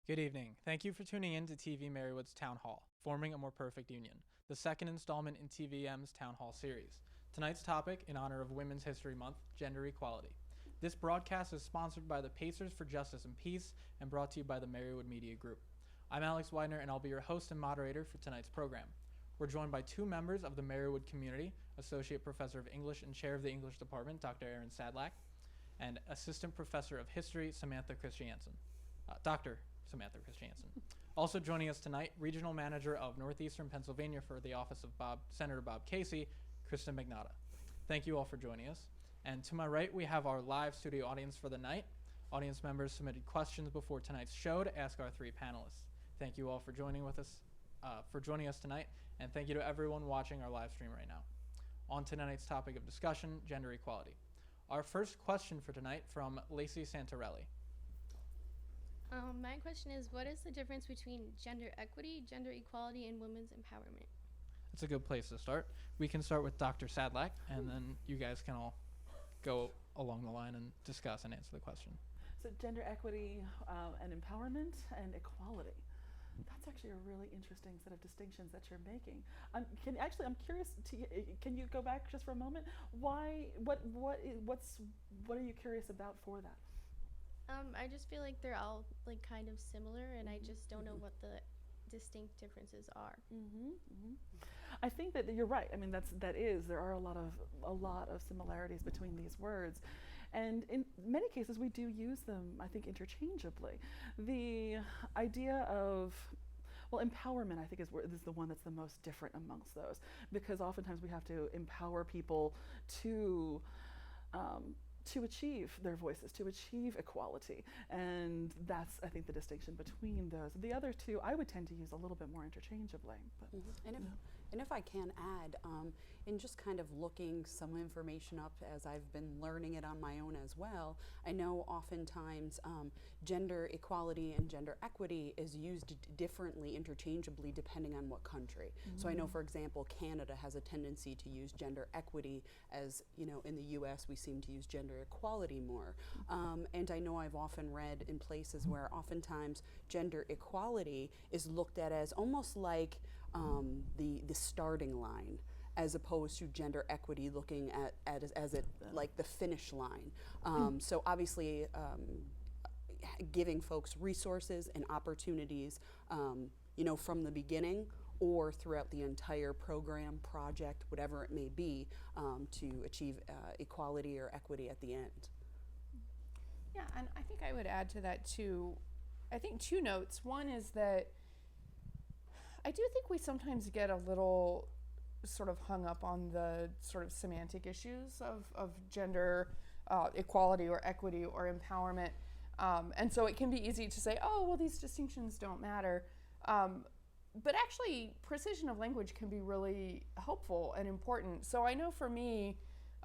Good evening. Thank you for tuning in to TV-Marywood's Town Hall, Forming a More Perfect Union, the second installment in TVM's Town Hall series. Tonight's topic, in honor of Women's History Month, gender equality. This broadcast is sponsored by the Pacers for Justice and Peace and brought to you by the Marywood Media Group. I'm Alex Widener, and I'll be your host and moderator for tonight's program. We're joined by two members of the Marywood community, Associate Professor of English and Chair of the English Department, Dr. Erin Sadlack, and Assistant Professor of History, Samantha Christiansen. Dr. Samantha Christiansen. Also joining us tonight, Regional Manager of Northeastern Pennsylvania for the office of Senator Bob Casey, Kristin Magnotta. Thank you all for joining us. And to my right, we have our live studio audience for the night. Audience members submitted questions before tonight's show to ask our three panelists. Thank you all for joining us tonight, and thank you to everyone watching our live stream right now. On to tonight's topic of discussion, gender equality. Our first question for tonight from Lacey Santarelli. My question is, what is the difference between gender equity, gender equality, and women's empowerment? That's a good place to start. We can start with Dr. Sadlack, and then you guys can all go along the line and discuss and answer the question. So gender equity and empowerment and equality. That's actually a really interesting set of distinctions that you're making. I'm curious. Can you go back just for a moment? Why? What are you curious about for that? I just feel like they're all like kind of similar, and I just don't know what the distinct differences are. I think that you're right. I mean, there are a lot of similarities between these words, and in many cases we do use them, I think, interchangeably. The idea of empowerment, I think, is the one that's the most different amongst those, because oftentimes we have to empower people to achieve their voices, to achieve equality. And that's, I think, the distinction between those. The other two, I would tend to use a little bit more interchangeably. But, And if I can add, in just kind of looking some information up as I've been learning it on my own as well, I know oftentimes gender equality and gender equity is used differently, interchangeably, depending on what country. So I know, for example, Canada has a tendency to use gender equity, as in the US we seem to use gender equality more. And I know I've often read in places where oftentimes gender equality is looked at as almost like the starting line, as opposed to gender equity looking at as it like the finish line. So obviously giving folks resources and opportunities from the beginning or throughout the entire program, project, whatever it may be, to achieve equality or equity at the end. Yeah, and I think I would add to that too, I think two notes. One is that I do think we sometimes get a little sort of hung up on the sort of semantic issues of gender equality or equity or empowerment. And so it can be easy to say, oh, well, these distinctions don't matter. But actually, precision of language can be really helpful and important. So I know for me,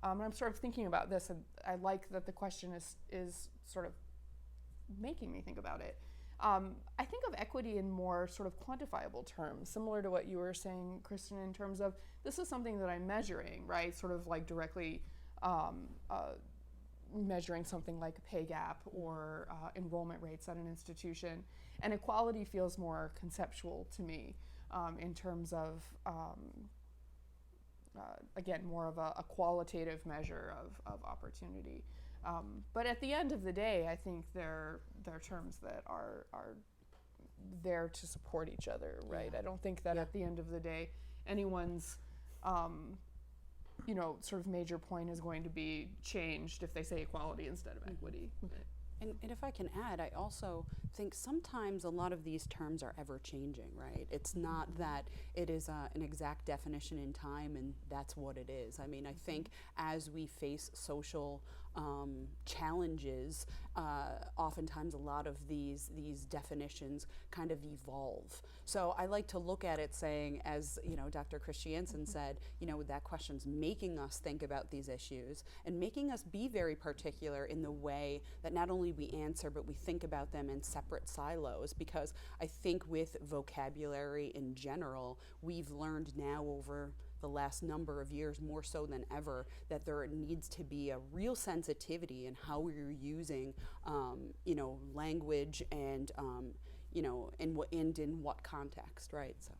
and I'm sort of thinking about this, and I like that the question is sort of making me think about it. I think of equity in more sort of quantifiable terms, similar to what you were saying, Kristin, in terms of this is something that I'm measuring, right? Sort of like directly measuring something like a pay gap or enrollment rates at an institution. And equality feels more conceptual to me in terms of, again, more of a qualitative measure of opportunity. But at the end of the day, I think they're terms that are there to support each other, right? Yeah. I don't think that at the end of the day, anyone's sort of major point is going to be changed if they say equality instead of equity. And if I can add, I also think sometimes a lot of these terms are ever changing, right? It's not that it is an exact definition in time and that's what it is. I mean, I think as we face social challenges, oftentimes a lot of these definitions kind of evolve. So I like to look at it saying, as Dr. Christiansen said, that question's making us think about these issues and making us be very particular in the way that not only we answer, but we think about them in separate silos, because I think with vocabulary in general, we've learned now over the last number of years, more so than ever, that there needs to be a real sensitivity in how we're using, language and, you know, and in what context, right? So.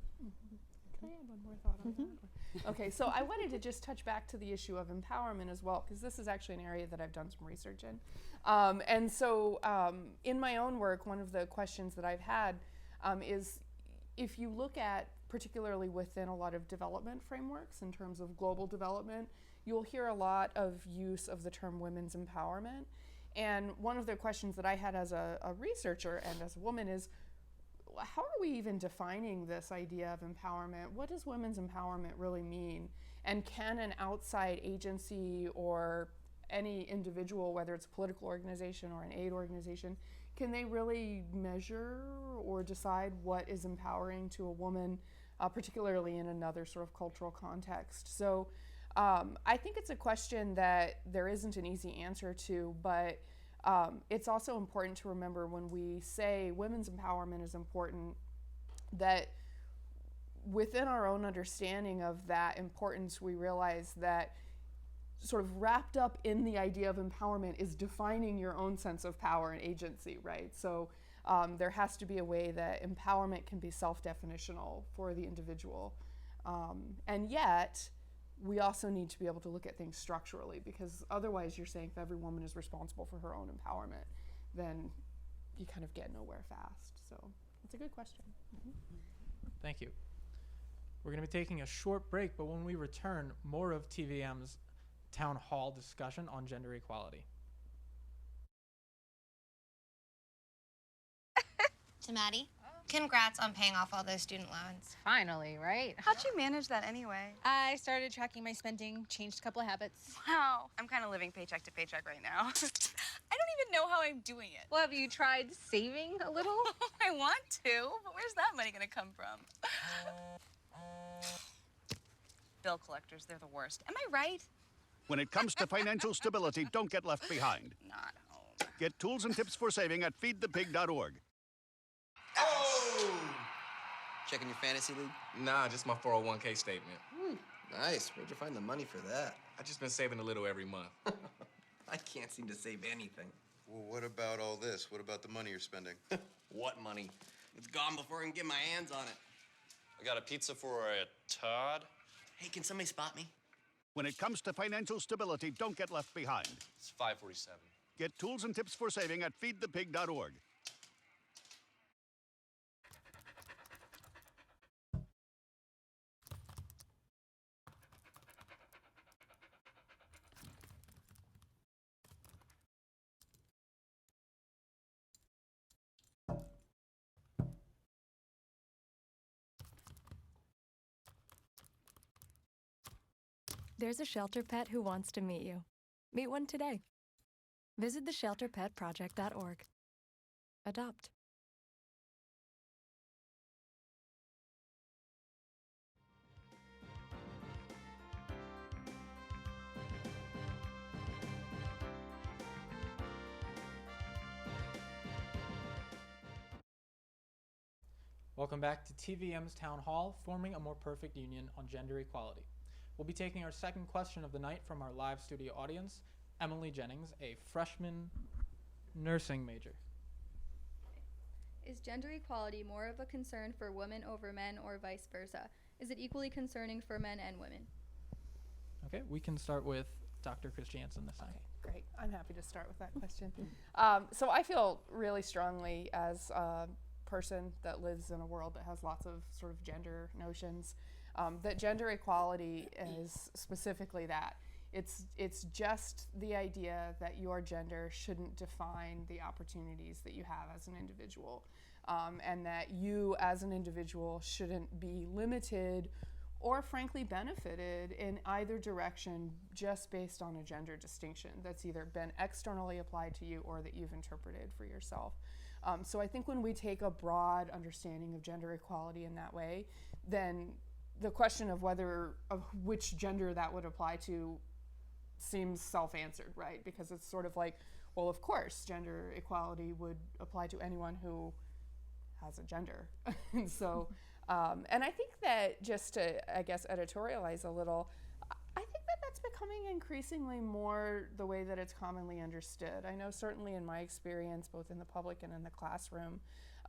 Can I add one more thought on that? Okay, so I wanted to just touch back to the issue of empowerment as well, because this is actually an area that I've done some research in. And so in my own work, one of the questions that I've had is, if you look at, particularly within a lot of development frameworks in terms of global development, you'll hear a lot of use of the term women's empowerment. And one of the questions that I had as a researcher and as a woman is, how are we even defining this idea of empowerment? What does women's empowerment really mean? And can an outside agency or any individual, whether it's a political organization or an aid organization, can they really measure or decide what is empowering to a woman, particularly in another sort of cultural context? So I think it's a question that there isn't an easy answer to, but it's also important to remember when we say women's empowerment is important, that within our own understanding of that importance, we realize that sort of wrapped up in the idea of empowerment is defining your own sense of power and agency, right? So there has to be a way that empowerment can be self-definitional for the individual. And yet, we also need to be able to look at things structurally, because otherwise you're saying if every woman is responsible for her own empowerment, then you kind of get nowhere fast. So it's a good question. Thank you. We're going to be taking a short break, but when we return, more of TVM's town hall discussion on gender equality. To Maddie, congrats on paying off all those student loans. Finally, right? How'd you manage that anyway? I started tracking my spending, changed a couple of habits. Wow, I'm kind of living paycheck to paycheck right now. I don't even know how I'm doing it. Well, have you tried saving a little? I want to, but where's that money gonna come from? Bill collectors, they're the worst. Am I right? When it comes to financial stability, don't get left behind. Not home. Get tools and tips for saving at feedthepig.org. Oh! Checking your fantasy league? Nah, just my 401k statement. Nice. Where'd you find the money for that? I just been saving a little every month. I can't seem to save anything. Well, what about all this? What about the money you're spending? What money? It's gone before I can get my hands on it. I got a pizza for a Todd. Hey, can somebody spot me? When it comes to financial stability, don't get left behind. It's 547. Get tools and tips for saving at feedthepig.org. There's a shelter pet who wants to meet you. Meet one today. Visit theshelterpetproject.org. Adopt. Welcome back to TVM's Town Hall, forming a more perfect union on gender equality. We'll be taking our second question of the night from our live studio audience, Emily Jennings, a freshman nursing major. Is gender equality more of a concern for women over men or vice versa? Is it equally concerning for men and women? Okay, we can start with Dr. Christiansen this time. Okay, great. I'm happy to start with that question. So I feel really strongly as a person that lives in a world that has lots of sort of gender notions, that gender equality is specifically that. It's just the idea that your gender shouldn't define the opportunities that you have as an individual, and that you as an individual shouldn't be limited or frankly benefited in either direction just based on a gender distinction that's either been externally applied to you or that you've interpreted for yourself. So I think when we take a broad understanding of gender equality in that way, then the question of which gender that would apply to seems self-answered, right? Because it's sort of like, well, of course, gender equality would apply to anyone who has a gender. And so, and I think that just to, I guess, editorialize a little, I think that that's becoming increasingly more the way that it's commonly understood. I know certainly in my experience, both in the public and in the classroom,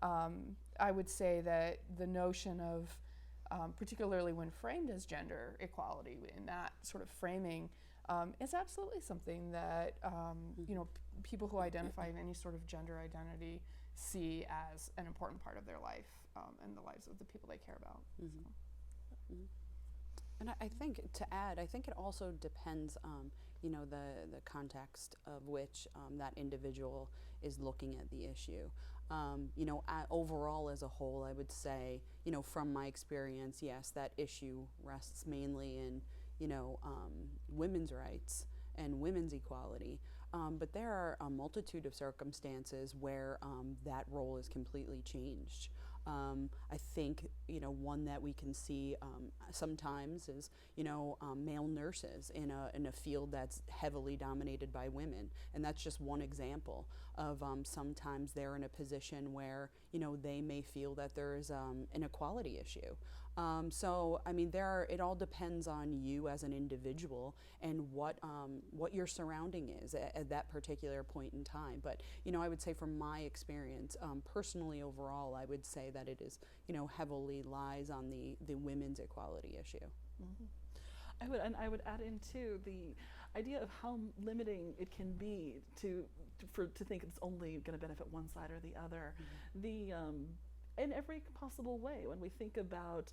I would say that the notion of, particularly when framed as gender equality in that sort of framing, is absolutely something that people who identify in any sort of gender identity see as an important part of their life and the lives of the people they care about. So. And I think, to add, I think it also depends, the context of which that individual is looking at the issue. Overall as a whole, I would say, from my experience, yes, that issue rests mainly in, women's rights and women's equality. But there are a multitude of circumstances where that role is completely changed. I think, one that we can see sometimes is, male nurses in a field that's heavily dominated by women. And that's just one example of sometimes they're in a position where, they may feel that there is an equality issue. So, I mean, it all depends on you as an individual and what your surrounding is at that particular point in time. But, I would say from my experience, personally overall, I would say that it is, heavily lies on the women's equality issue. Mm-hmm. I would add in too the idea of how limiting it can be to think it's only going to benefit one side or the other. Mm-hmm. In every possible way, when we think about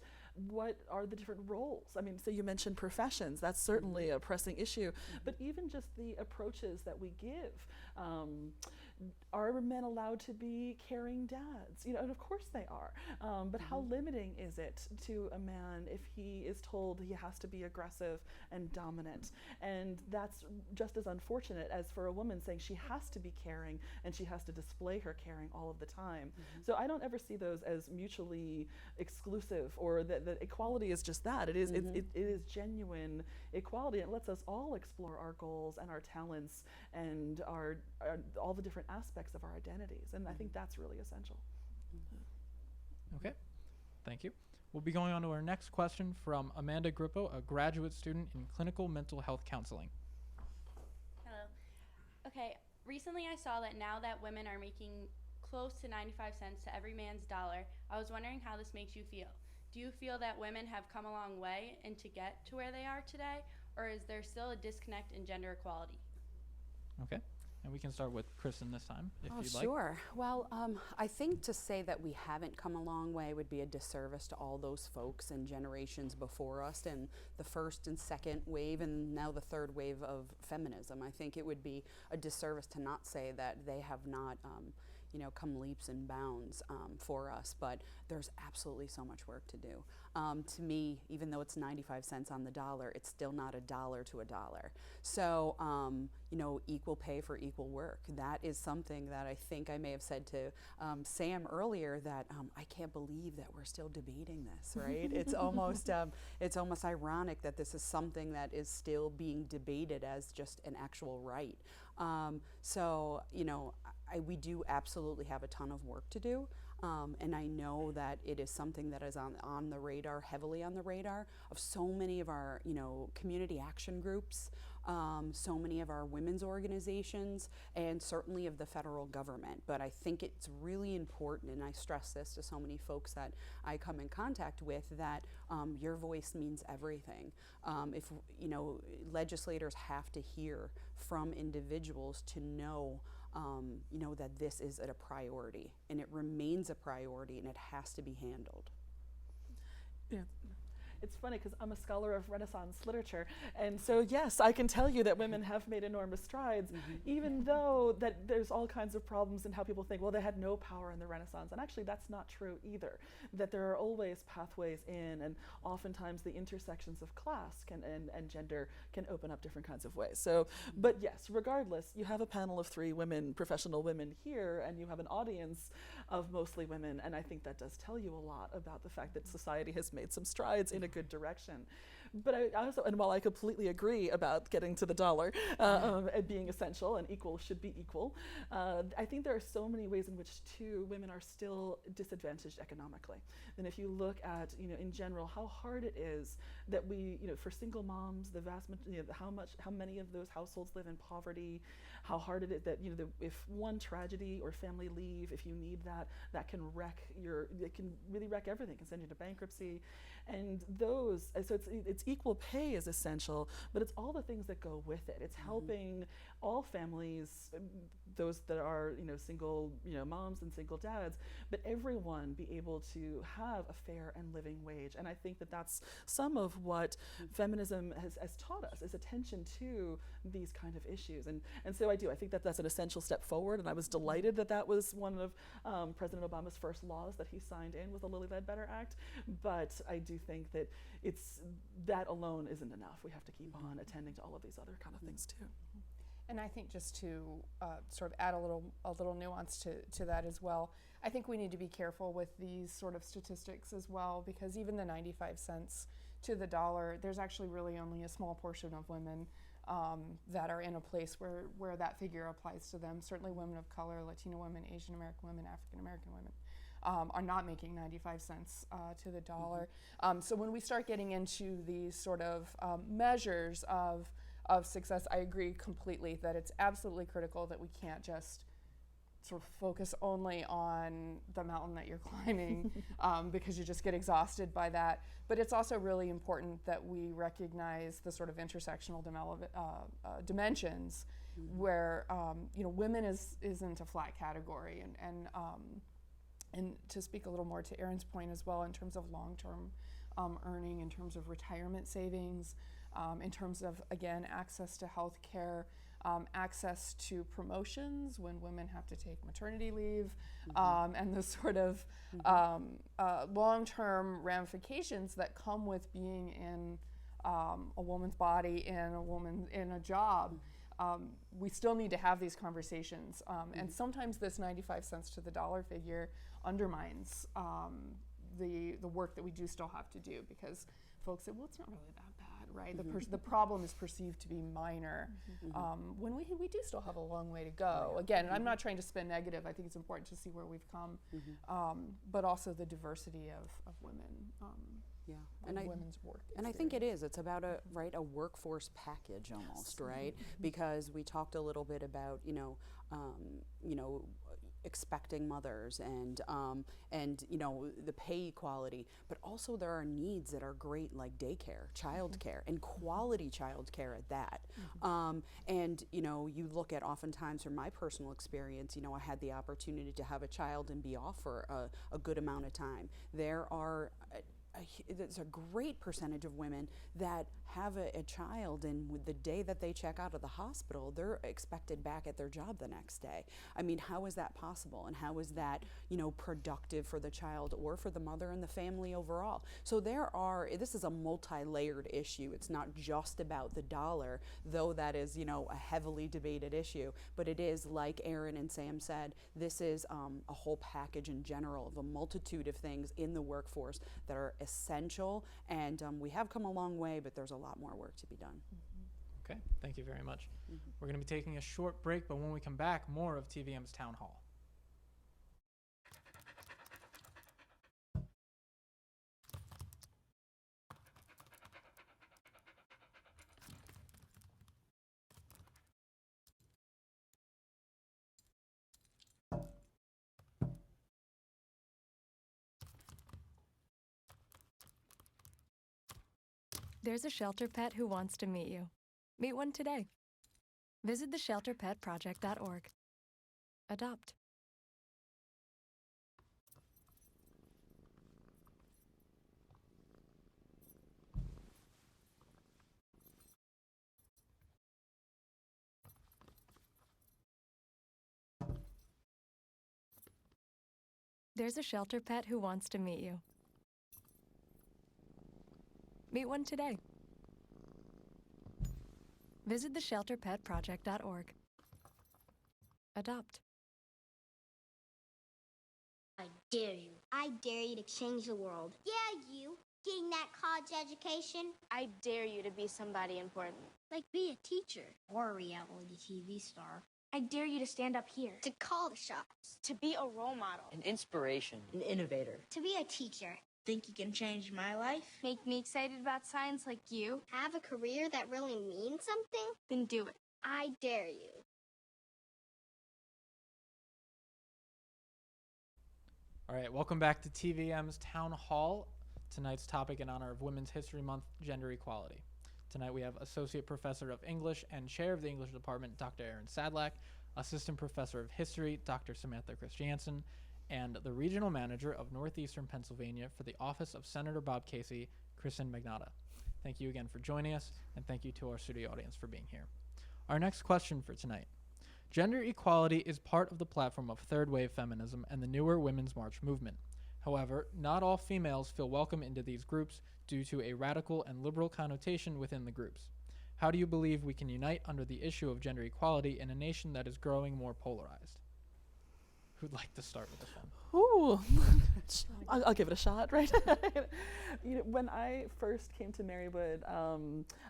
what are the different roles. I mean, so you mentioned professions, that's certainly a pressing issue, but even just the approaches that we give. Are men allowed to be caring dads? And of course they are, but how limiting is it to a man if he is told he has to be aggressive and dominant? And that's just as unfortunate as for a woman saying she has to be caring and she has to display her caring all of the time. So I don't ever see those as mutually exclusive, or that equality is just that. It is it is genuine equality. It lets us all explore our goals and our talents and our all the different aspects of our identities, and I think that's really essential. Okay, thank you. We'll be going on to our next question from Amanda Grippo, a graduate student in clinical mental health counseling. Hello. Okay, recently I saw that now that women are making close to 95 cents to every man's dollar, I was wondering how this makes you feel. Do you feel that women have come a long way and to get to where they are today, or is there still a disconnect in gender equality? Okay. And we can start with Kristin this time, if you'd like. Sure. Well, I think to say that we haven't come a long way would be a disservice to all those folks and generations before us, and the first and second wave, and now the third wave of feminism. I think it would be a disservice to not say that they have not come leaps and bounds for us, but there's absolutely so much work to do. To me, even though it's 95 cents on the dollar, it's still not a dollar to a dollar. So, equal pay for equal work. That is something that I think I may have said to Sam earlier, that I can't believe that we're still debating this, right? It's almost ironic that this is something that is still being debated as just an actual right. We do absolutely have a ton of work to do, and I know that it is something that is on the radar, heavily on the radar of so many of our, community action groups, so many of our women's organizations, and certainly of the federal government. But I think it's really important, and I stress this to so many folks that I come in contact with, that your voice means everything. If legislators have to hear from individuals to know that this is a priority, and it remains a priority, and it has to be handled. Yeah. It's funny because I'm a scholar of Renaissance literature, and so yes, I can tell you that women have made enormous strides, even though that there's all kinds of problems in how people think, well, they had no power in the Renaissance, and actually that's not true either, that there are always pathways in, and oftentimes the intersections of class and gender can open up different kinds of ways. So, but yes, regardless, you have a panel of 3 women, professional women here, and you have an audience of mostly women, and I think that does tell you a lot about the fact that society has made some strides in a good direction. But I also, and while I completely agree about getting to the dollar and being essential and equal should be equal, I think there are so many ways in which too women are still disadvantaged economically. And if you look at, in general, how hard it is that we, for single moms, the vast majority, how many of those households live in poverty, how hard it is that, if one tragedy or family leave, if you need that can it can really wreck everything, can send you to bankruptcy. And so it's equal pay is essential, but it's all the things that go with it. It's helping all families, those that are, single, moms and single dads, but everyone be able to have a fair and living wage. And I think that that's some of what feminism has taught us, is attention to these kind of issues. And so I think that that's an essential step forward. And I was delighted that that was one of President Obama's first laws that he signed in with the Lilly Ledbetter Act. But I do think that that alone isn't enough. We have to keep on attending to all of these other kind of things too. And I think just to sort of add a little nuance to that as well, I think we need to be careful with these sort of statistics as well, because even the 95 cents to the dollar, there's actually really only a small portion of women that are in a place where that figure applies to them. Certainly women of color, Latino women, Asian American women, African American women are not making 95 cents to the dollar. So when we start getting into these sort of measures of success, I agree completely that it's absolutely critical that we can't just sort of focus only on the mountain that you're climbing because you just get exhausted by that. But it's also really important that we recognize the sort of intersectional dimensions where women isn't a flat category, and to speak a little more to Erin's point as well, in terms of long-term earning, in terms of retirement savings, in terms of, again, access to health care, access to promotions when women have to take maternity leave, and the sort of long-term ramifications that come with being in a woman's body, in a job. We still need to have these conversations, and sometimes this 95 cents to the dollar figure undermines the work that we do still have to do, because folks say, well, it's not really that bad, right? The problem is perceived to be minor, when we do still have a long way to go. Again, I'm not trying to spin negative. I think it's important to see where we've come, but also the diversity of women. Women's work. And I think it is. It's about a workforce package almost, right? Because we talked a little bit about expecting mothers and the pay equality, but also there are needs that are great, like daycare, childcare, and quality childcare at that. And you look at, oftentimes from my personal experience, I had the opportunity to have a child and be off for a good amount of time. There's a great percentage of women that have a child, and with the day that they check out of the hospital, they're expected back at their job the next day. I mean, how is that possible? And how is that, productive for the child or for the mother and the family overall? So this is a multi-layered issue. It's not just about the dollar, though that is, a heavily debated issue, but it is, like Erin and Sam said, this is a whole package in general of a multitude of things in the workforce that are essential, and we have come a long way, but there's a lot more work to be done. Okay, thank you very much. We're going to be taking a short break, but when we come back, more of TVM's Town Hall. There's a shelter pet who wants to meet you. Meet one today. Visit theshelterpetproject.org. Adopt. There's a shelter pet who wants to meet you. Meet one today. Visit theshelterpetproject.org. Adopt. I dare you. I dare you to change the world. Yeah, you. Getting that that college education? I dare you to be somebody important. Like be a teacher or a reality TV star. I dare you to stand up here. To call the shots. To be a role model. An inspiration. An innovator. To be a teacher. Think you can change my life? Make me excited about science like you? Have a career that really means something? Then do it. I dare you. All right, welcome back to TVM's Town Hall. Tonight's topic in honor of Women's History Month, gender equality. Tonight we have Associate Professor of English and Chair of the English Department, Dr. Erin Sadlack, Assistant Professor of History, Dr. Samantha Christiansen, and the Regional Manager of Northeastern Pennsylvania for the Office of Senator Bob Casey, Kristin Magnotta. Thank you again for joining us, and thank you to our studio audience for being here. Our next question for tonight. Gender equality is part of the platform of third wave feminism and the newer Women's March movement. However, not all females feel welcome into these groups due to a radical and liberal connotation within the groups. How do you believe we can unite under the issue of gender equality in a nation that is growing more polarized? Who'd like to start with this one? Ooh, I'll give it a shot, right? When I first came to Marywood,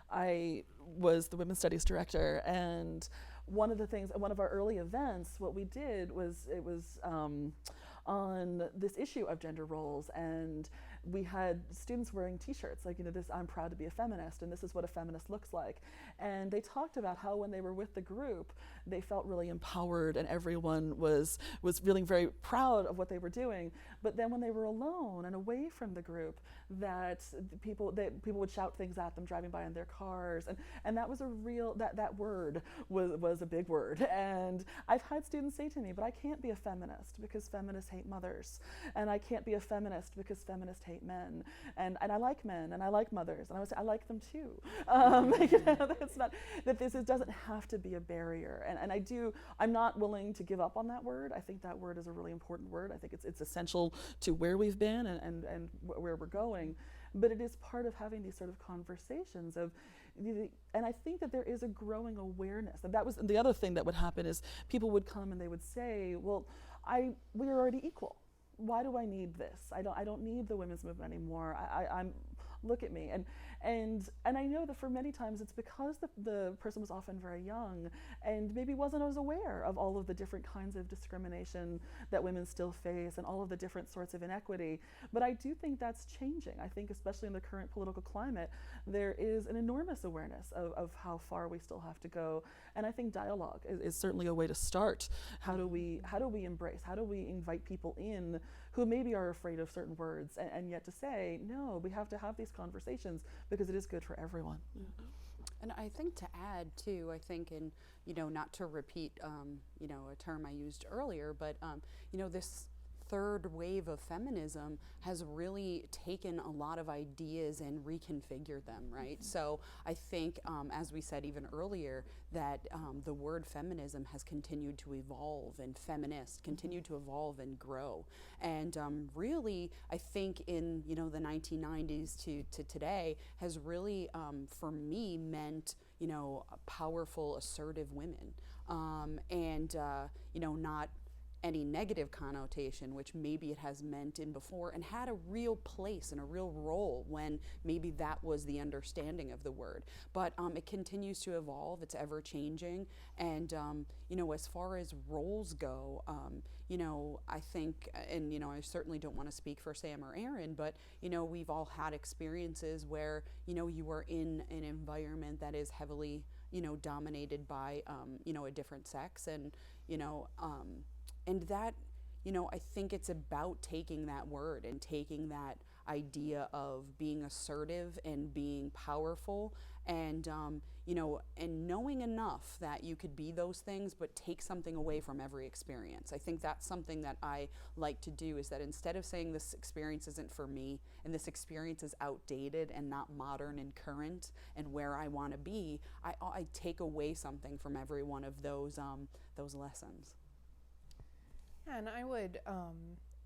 I was the Women's Studies Director, and one of our early events, what we did was, it was on this issue of gender roles, and we had students wearing t-shirts like, this, I'm proud to be a feminist, and this is what a feminist looks like. And they talked about how when they were with the group, they felt really empowered and everyone was feeling very proud of what they were doing. But then when they were alone and away from the group, that people would shout things at them driving by in their cars. And that was a real, that word was a big word. And I've had students say to me, but I can't be a feminist because feminists hate mothers. And I can't be a feminist because feminists hate men. And I like men and I like mothers. And I would say, I like them too. That's not, that this doesn't have to be a barrier. And I'm not willing to give up on that word. I think that word is a really important word. I think it's essential to where we've been and where we're going. But it is part of having these sort of conversations of, and I think that there is a growing awareness. And that was the other thing that would happen is people would come and they would say, well, we're already equal. Why do I need this? I don't need the women's movement anymore. I'm look at me. And I know that for many times it's because the person was often very young and maybe wasn't as aware of all of the different kinds of discrimination that women still face and all of the different sorts of inequity. But I do think that's changing. I think especially in the current political climate, there is an enormous awareness of how far we still have to go. And I think dialogue is certainly a way to start. How do we embrace, how do we invite people in who maybe are afraid of certain words and yet to say, no, we have to have these conversations because it is good for everyone. Mm-hmm. And I think to add too, I think not to repeat, a term I used earlier, but, this third wave of feminism has really taken a lot of ideas and reconfigured them, right? Mm-hmm. So I think, as we said even earlier, that the word feminism has continued to evolve and feminist continued to evolve and grow. And really, I think in, the 1990s to today has really, for me, meant, powerful, assertive women. Not any negative connotation, which maybe it has meant in before, and had a real place and a real role when maybe that was the understanding of the word. But it continues to evolve, it's ever changing, and as far as roles go, I think, and I certainly don't want to speak for Sam or Erin, but we've all had experiences where you are in an environment that is heavily dominated by a different sex, and and that, I think it's about taking that word and taking that idea of being assertive and being powerful and, and knowing enough that you could be those things, but take something away from every experience. I think that's something that I like to do, is that instead of saying this experience isn't for me and this experience is outdated and not modern and current and where I want to be, I take away something from every one of those lessons. And I would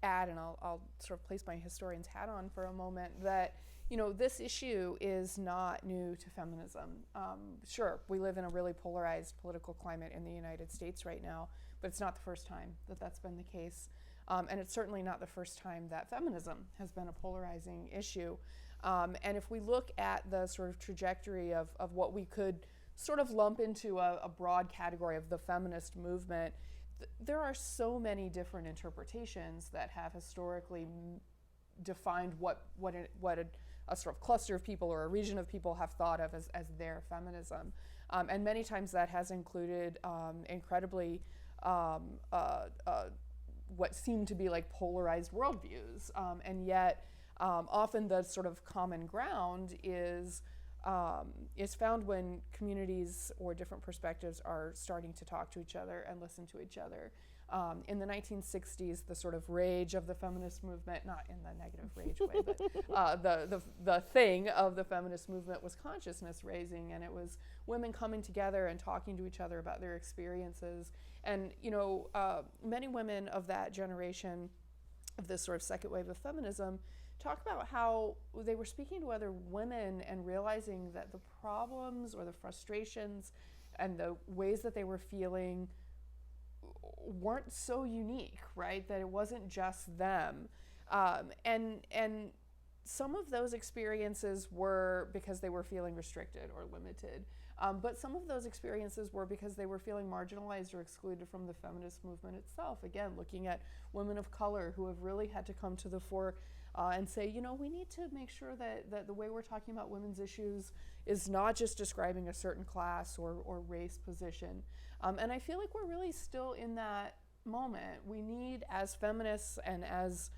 add, and I'll sort of place my historian's hat on for a moment, that this issue is not new to feminism. Sure, we live in a really polarized political climate in the United States right now, but it's not the first time that that's been the case. And it's certainly not the first time that feminism has been a polarizing issue. And if we look at the sort of trajectory of what we could sort of lump into a broad category of the feminist movement, there are so many different interpretations that have historically defined what a sort of cluster of people or a region of people have thought of as their feminism. And many times that has included incredibly what seem to be like polarized worldviews. And yet often the sort of common ground is found when communities or different perspectives are starting to talk to each other and listen to each other. In the 1960s, the sort of rage of the feminist movement, not in the negative rage way, but the thing of the feminist movement was consciousness raising, and it was women coming together and talking to each other about their experiences. And many women of that generation, of this sort of second wave of feminism, talk about how they were speaking to other women and realizing that the problems or the frustrations and the ways that they were feeling weren't so unique, right? That it wasn't just them. And some of those experiences were because they were feeling restricted or limited. But some of those experiences were because they were feeling marginalized or excluded from the feminist movement itself. Again, looking at women of color who have really had to come to the fore and say, we need to make sure that the way we're talking about women's issues is not just describing a certain class or race position. And I feel like we're really still in that moment. We need, as feminists and as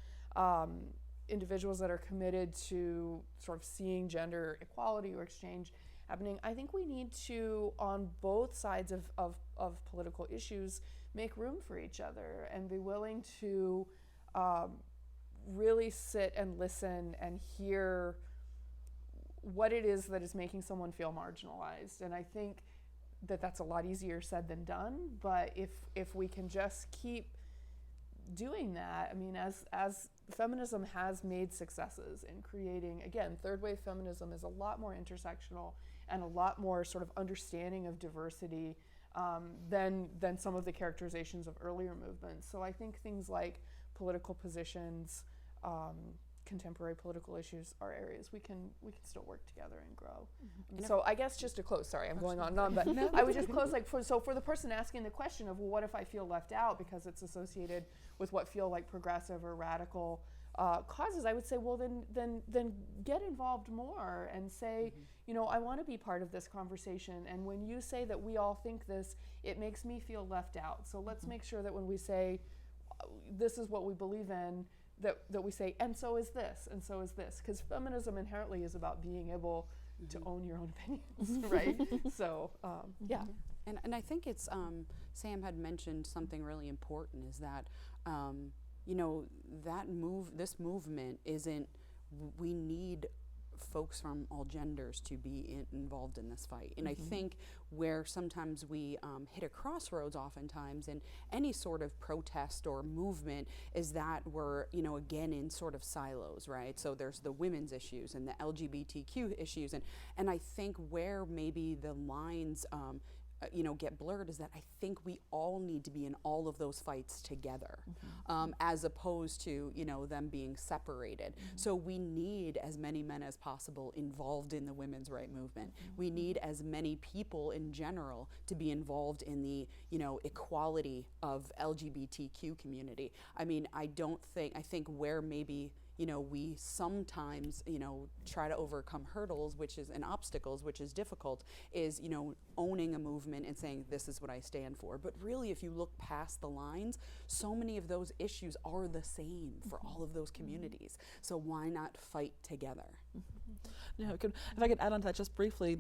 individuals that are committed to sort of seeing gender equality or exchange happening, I think we need to, on both sides of political issues, make room for each other and be willing to really sit and listen and hear what it is that is making someone feel marginalized. And I think that that's a lot easier said than done, but if we can just keep doing that, I mean, as feminism has made successes in creating, again, third wave feminism is a lot more intersectional and a lot more sort of understanding of diversity than some of the characterizations of earlier movements. So I think things like political positions, contemporary political issues are areas we can still work together and grow. Mm-hmm. So I guess just to close, sorry, I'm going on and on, but I would just close for the person asking the question of, well, what if I feel left out because it's associated with what feel like progressive or radical causes, I would say, well, then get involved more and say, I want to be part of this conversation. And when you say that we all think this, it makes me feel left out. So let's make sure that when we say this is what we believe in, that we say, and so is this, and so is this. Because feminism inherently is about being able to own your own opinions, right? So, yeah. And I think it's, Sam had mentioned something really important, is that, this movement isn't, we need folks from all genders to be involved in this fight. And I think where sometimes we hit a crossroads oftentimes in any sort of protest or movement is that we're, again, in sort of silos, right? So there's the women's issues and the LGBTQ issues. And I think where maybe the lines get blurred is that I think we all need to be in all of those fights together, as opposed to them being separated. So we need as many men as possible involved in the women's right movement. We need as many people in general to be involved in the equality of LGBTQ community. I mean, I think where maybe we sometimes, try to overcome hurdles, and obstacles, which is difficult, is, owning a movement and saying, this is what I stand for. But really, if you look past the lines, so many of those issues are the same for all of those communities. So why not fight together? If I could add on to that just briefly,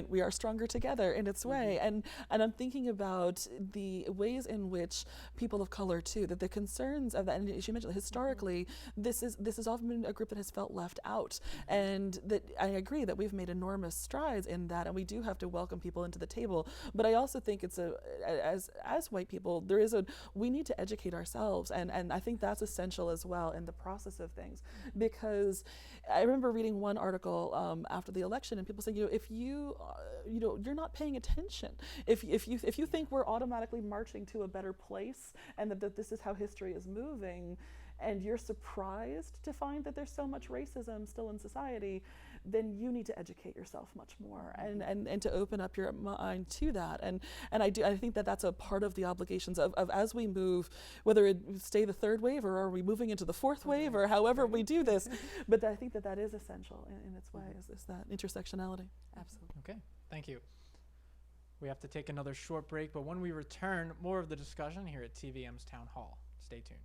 we are stronger together in its way. And I'm thinking about the ways in which people of color too, that the concerns of that, and as you mentioned, historically, this is often been a group that has felt left out. And that I agree that we've made enormous strides in that, and we do have to welcome people into the table. But I also think it's as white people, we need to educate ourselves. And I think that's essential as well in the process of things. Because I remember reading one article after the election, and people saying, if you're not paying attention, if you think we're automatically marching to a better place, and that this is how history is moving, and you're surprised to find that there's so much racism still in society, then you need to educate yourself much more and to open up your mind to that. And I think that that's a part of the obligations of as we move, whether it stay the third wave or are we moving into the fourth wave or however we do this, but I think that is essential in its way, is that intersectionality. Absolutely. Okay, thank you. We have to take another short break, but when we return, more of the discussion here at TVM's Town Hall. Stay tuned.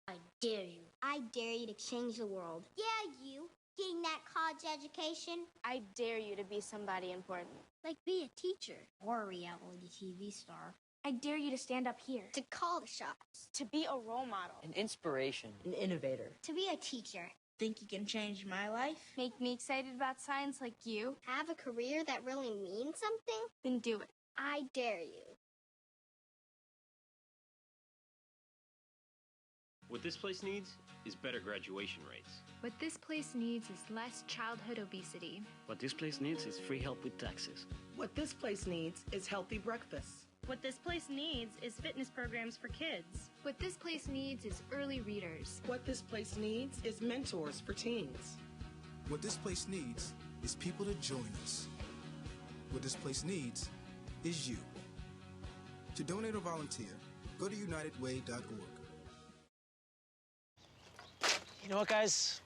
I dare you. I dare you to change the world. Yeah, you. Getting that college education. I dare you to be somebody important. Like be a teacher. Or a reality TV star. I dare you to stand up here. To call the shots. To be a role model. An inspiration. An innovator. To be a teacher. Think you can change my life? Make me excited about science like you. Have a career that really means something? Then do it. I dare you. What this place needs is better graduation rates. What this place needs is less childhood obesity. What this place needs is free help with taxes. What this place needs is healthy breakfast. What this place needs is fitness programs for kids. What this place needs is early readers. What this place needs is mentors for teens. What this place needs is people to join us. What this place needs is you. To donate or volunteer, go to unitedway.org. You know what, guys?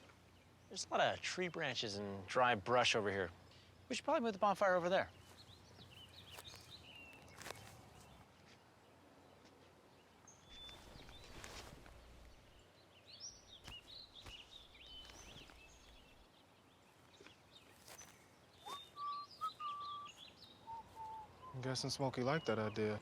There's a lot of tree branches and dry brush over here. We should probably move the bonfire over there. I'm guessing Smokey liked that idea.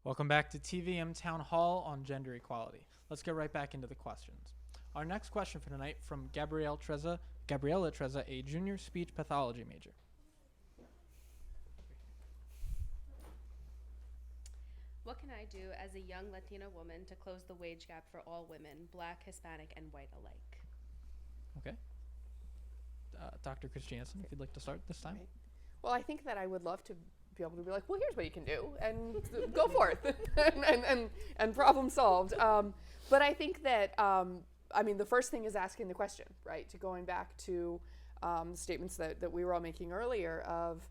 Welcome back to TVM Town Hall on gender equality. Let's get right back into the questions. Our next question for tonight from Gabriella Treza, a junior speech pathology major. What can I do as a young Latina woman to close the wage gap for all women, Black, Hispanic, and white alike? Okay. Dr. Christiansen, if you'd like to start this time. Well, I think that I would love to be able to be like, well, here's what you can do, and go forth, and problem solved. But I think that, I mean, the first thing is asking the question, right? To going back to statements that we were all making earlier of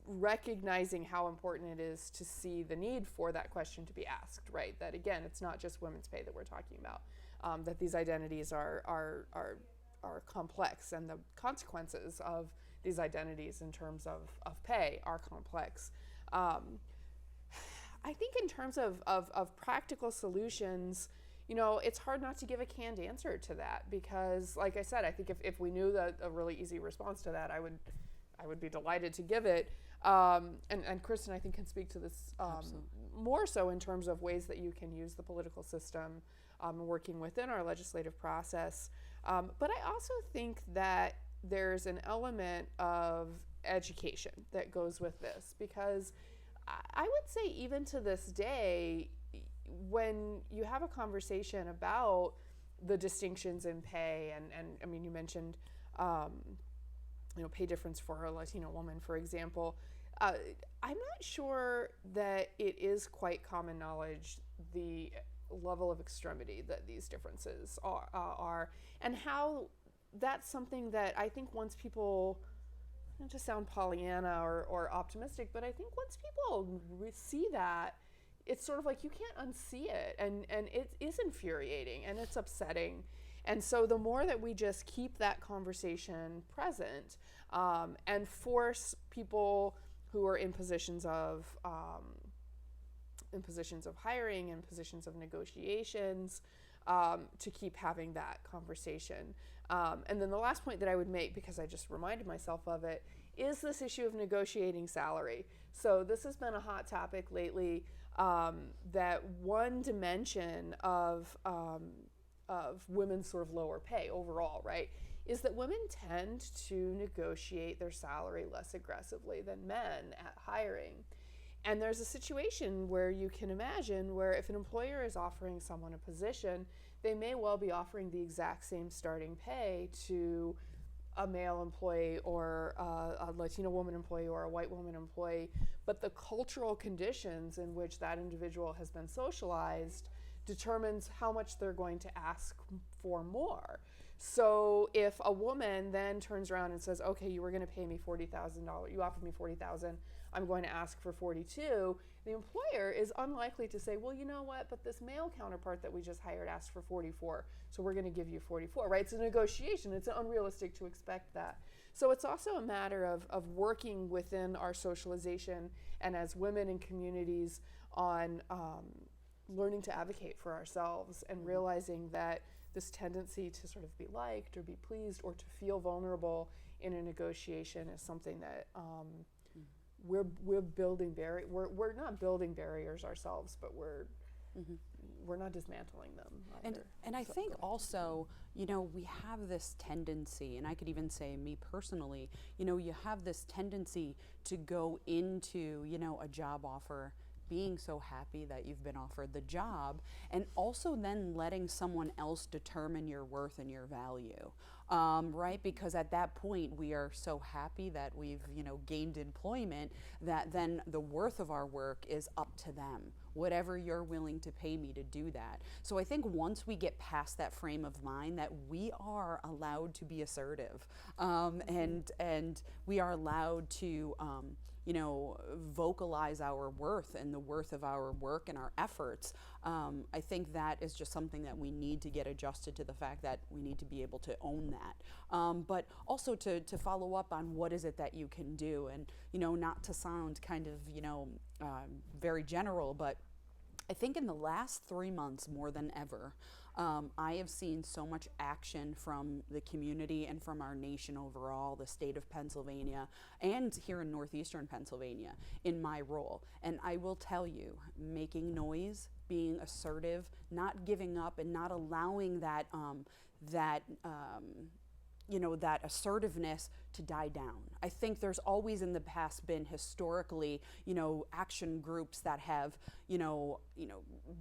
recognizing how important it is to see the need for that question to be asked, right? That again, it's not just women's pay that we're talking about, that these identities are complex, and the consequences of these identities in terms of pay are complex. I think in terms of practical solutions, you know, it's hard not to give a canned answer to that, because like I said, I think if we knew that a really easy response to that, I would be delighted to give it. And Kristin, I think, can speak to this more so in terms of ways that you can use the political system working within our legislative process. But I also think that there's an element of education that goes with this, because I would say even to this day, when you have a conversation about the distinctions in pay, and I mean, you mentioned, you know, pay difference for a Latino woman, for example, I'm not sure that it is quite common knowledge the level of extremity that these differences are, and how that's something that I think once people, not to sound Pollyanna or optimistic, but I think once people see that, it's sort of like you can't unsee it, and it is infuriating and it's upsetting. And so the more that we just keep that conversation present and force people who are in positions of hiring and positions of negotiations to keep having that conversation. And then the last point that I would make, because I just reminded myself of it, is this issue of negotiating salary. So this has been a hot topic lately, that one dimension of women's sort of lower pay overall, right, is that women tend to negotiate their salary less aggressively than men at hiring. And there's a situation where you can imagine where if an employer is offering someone a position, they may well be offering the exact same starting pay to a male employee or a Latino woman employee or a white woman employee, but the cultural conditions in which that individual has been socialized determines how much they're going to ask for more. So if a woman then turns around and says, okay, you were going to pay me $40,000, you offered me $40,000, I'm going to ask for 42, the employer is unlikely to say, well, you know what, but this male counterpart that we just hired asked for 44, so we're going to give you 44, right? It's a negotiation. It's unrealistic to expect that. So it's also a matter of working within our socialization and as women in communities on learning to advocate for ourselves and realizing that this tendency to sort of be liked or be pleased or to feel vulnerable in a negotiation is something that we're building we're not building barriers ourselves, but we're not dismantling them. And I think also, you know, we have this tendency, and I could even say me personally, you know, you have this tendency to go into, you know, a job offer being so happy that you've been offered the job, and also then letting someone else determine your worth and your value, right? Because at that point we are so happy that we've, you know, gained employment that then the worth of our work is up to them, whatever you're willing to pay me to do that. So I think once we get past that frame of mind that we are allowed to be assertive, and we are allowed to you know, vocalize our worth and the worth of our work and our efforts, I think that is just something that we need to get adjusted to the fact that we need to be able to own that. But also to follow up on what is it that you can do, and, you know, not to sound kind of, you know, very general, but I think in the last 3 months more than ever, I have seen so much action from the community and from our nation overall, the state of Pennsylvania, and here in Northeastern Pennsylvania in my role. And I will tell you, making noise, being assertive, not giving up, and not allowing that, you know, that assertiveness to die down. I think there's always in the past been historically, you know, action groups that have, you know,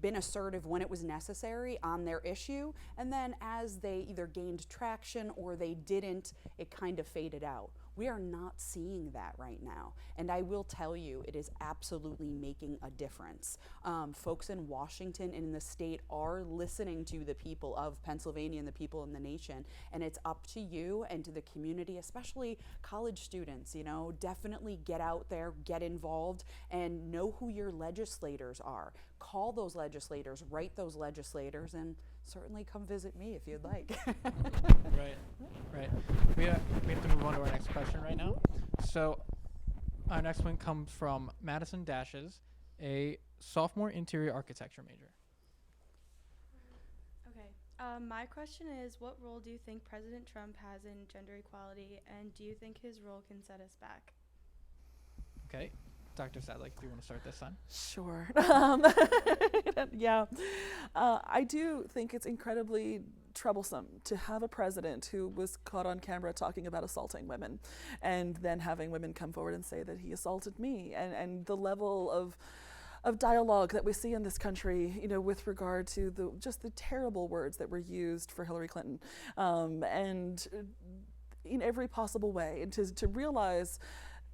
been assertive when it was necessary on their issue, and then as they either gained traction or they didn't, it kind of faded out. We are not seeing that right now, and I will tell you, it is absolutely making a difference. Folks in Washington and in the state are listening to the people of Pennsylvania and the people in the nation, and it's up to you and to the community, especially college students, you know, definitely get out there, get involved, and know who your legislators are. Call those legislators, write those legislators, and certainly come visit me if you'd like. Right. We have to move on to our next question right now. So our next one comes from Madison Dashes, a sophomore interior architecture major. Okay. My question is, what role do you think President Trump has in gender equality, and do you think his role can set us back? Okay. Dr. Sadlack, do you want to start this time? Sure. Yeah. I do think it's incredibly troublesome to have a president who was caught on camera talking about assaulting women, and then having women come forward and say that he assaulted me, and the level of dialogue that we see in this country, you know, with regard to just the terrible words that were used for Hillary Clinton, and in every possible way, and to realize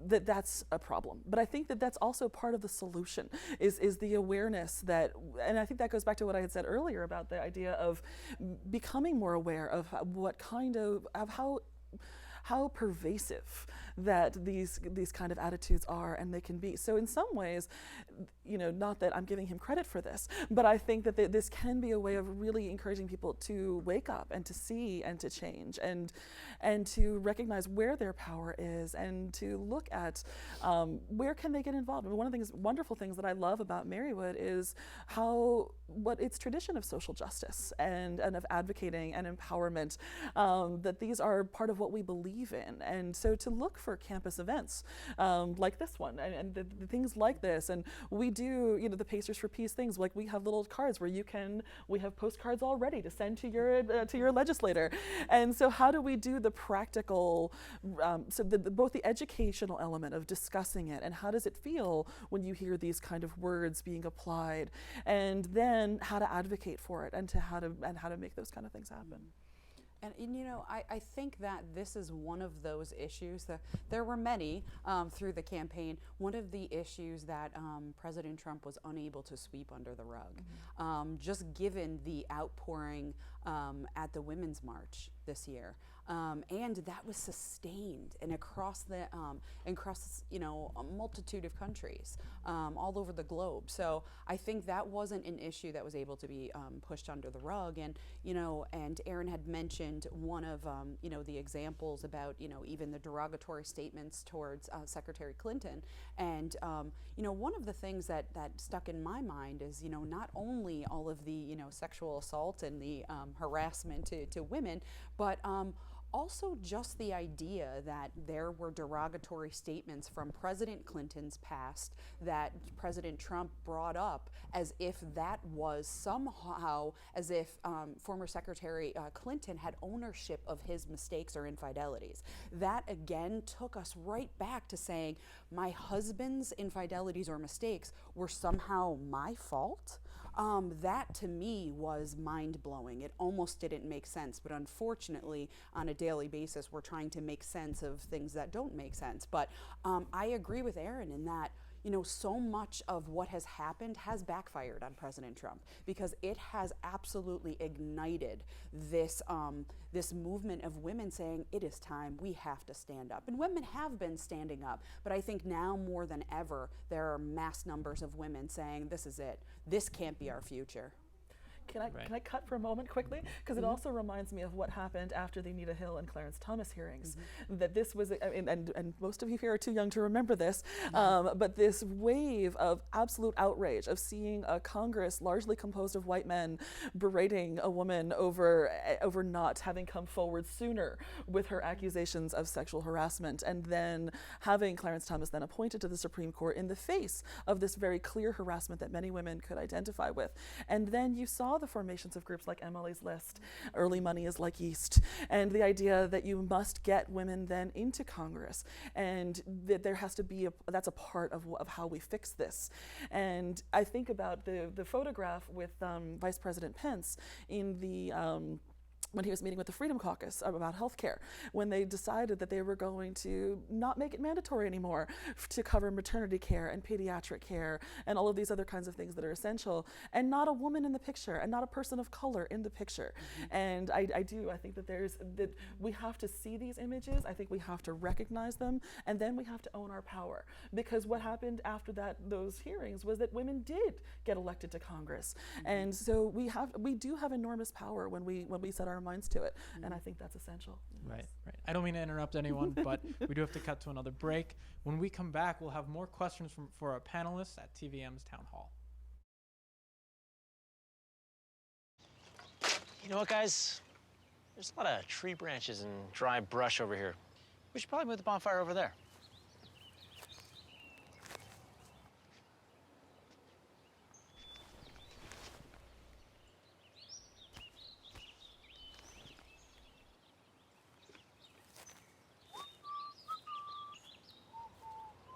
that that's a problem. But I think that that's also part of the solution, is the awareness that, and I think that goes back to what I had said earlier about the idea of becoming more aware of what kind of how pervasive that these kind of attitudes are, and they can be. So in some ways, you know, not that I'm giving him credit for this, but I think that this can be a way of really encouraging people to wake up and to see and to change, and to recognize where their power is, and to look at where can they get involved. I mean, one of the wonderful things that I love about Marywood is what its tradition of social justice and of advocating and empowerment, that these are part of what we believe believe in. And so to look for campus events like this one and the things like this, and we do, you know, the Pacers for Peace things, like we have little cards where we have postcards all ready to send to your legislator. And so how do we do the practical, both the educational element of discussing it, and how does it feel when you hear these kind of words being applied, and then how to advocate for it, and how to make those kind of things happen. And you know, I think that this is one of those issues that there were many through the campaign. One of the issues that President Trump was unable to sweep under the rug, just given the outpouring at the Women's March this year. And that was sustained and across you know, a multitude of countries all over the globe. So I think that wasn't an issue that was able to be pushed under the rug. And you know, and Erin had mentioned one of you know, the examples about, you know, even the derogatory statements towards Secretary Clinton. And you know, one of the things that stuck in my mind is, you know, not only all of the, you know, sexual assault and the harassment to women, but also just the idea that there were derogatory statements from President Clinton's past that President Trump brought up as if that was somehow, as if former Secretary Clinton had ownership of his mistakes or infidelities. That again took us right back to saying my husband's infidelities or mistakes were somehow my fault. That to me was mind-blowing. It almost didn't make sense, but unfortunately on a daily basis we're trying to make sense of things that don't make sense. But I agree with Erin in that, you know, so much of what has happened has backfired on President Trump, because it has absolutely ignited this this movement of women saying it is time, we have to stand up. And women have been standing up, but I think now more than ever there are mass numbers of women saying this is it, this can't be our future. Can I cut for a moment quickly? Because it also reminds me of what happened after the Anita Hill and Clarence Thomas hearings. That this was, and most of you here are too young to remember this, but this wave of absolute outrage of seeing a Congress largely composed of white men berating a woman over not having come forward sooner with her accusations of sexual harassment, and then having Clarence Thomas then appointed to the Supreme Court in the face of this very clear harassment that many women could identify with. And then you saw the formations of groups like Emily's List, Early Money is Like Yeast, and the idea that you must get women then into Congress, and that there has to be that's a part of how we fix this. And I think about the photograph with Vice President Pence in the when he was meeting with the Freedom Caucus about healthcare, when they decided that they were going to not make it mandatory anymore to cover maternity care and pediatric care and all of these other kinds of things that are essential, and not a woman in the picture and not a person of color in the picture. And I think that we have to see these images. I think we have to recognize them, and then we have to own our power, because what happened after those hearings was that women did get elected to Congress. And so we do have enormous power when we set our minds to it, and I think that's essential. Right. I don't mean to interrupt anyone, but we do have to cut to another break. When we come back, we'll have more questions for our panelists at TVM's Town Hall. You know what, guys? There's a lot of tree branches and dry brush over here. We should probably move the bonfire over there.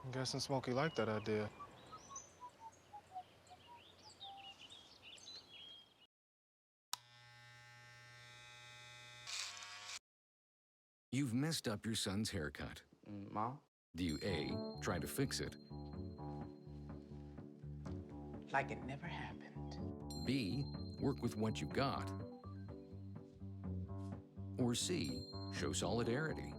I'm guessing Smokey liked that idea. You've messed up your son's haircut. Mom? Do you A, try to fix it? Like it never happened. B, work with what you got? Or C, show solidarity?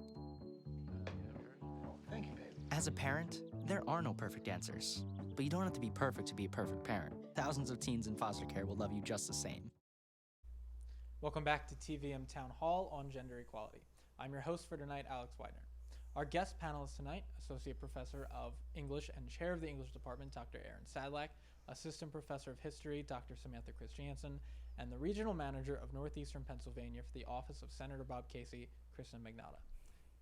Thank you, baby. As a parent, there are no perfect answers. But you don't have to be perfect to be a perfect parent. Thousands of teens in foster care will love you just the same. Welcome back to TVM Town Hall on Gender Equality. I'm your host for tonight, Alex Widener. Our guest panelist tonight, Associate Professor of English and Chair of the English Department, Dr. Erin Sadlack, Assistant Professor of History, Dr. Samantha Christiansen, and the Regional Manager of Northeastern Pennsylvania for the Office of Senator Bob Casey, Kristin Magnotta.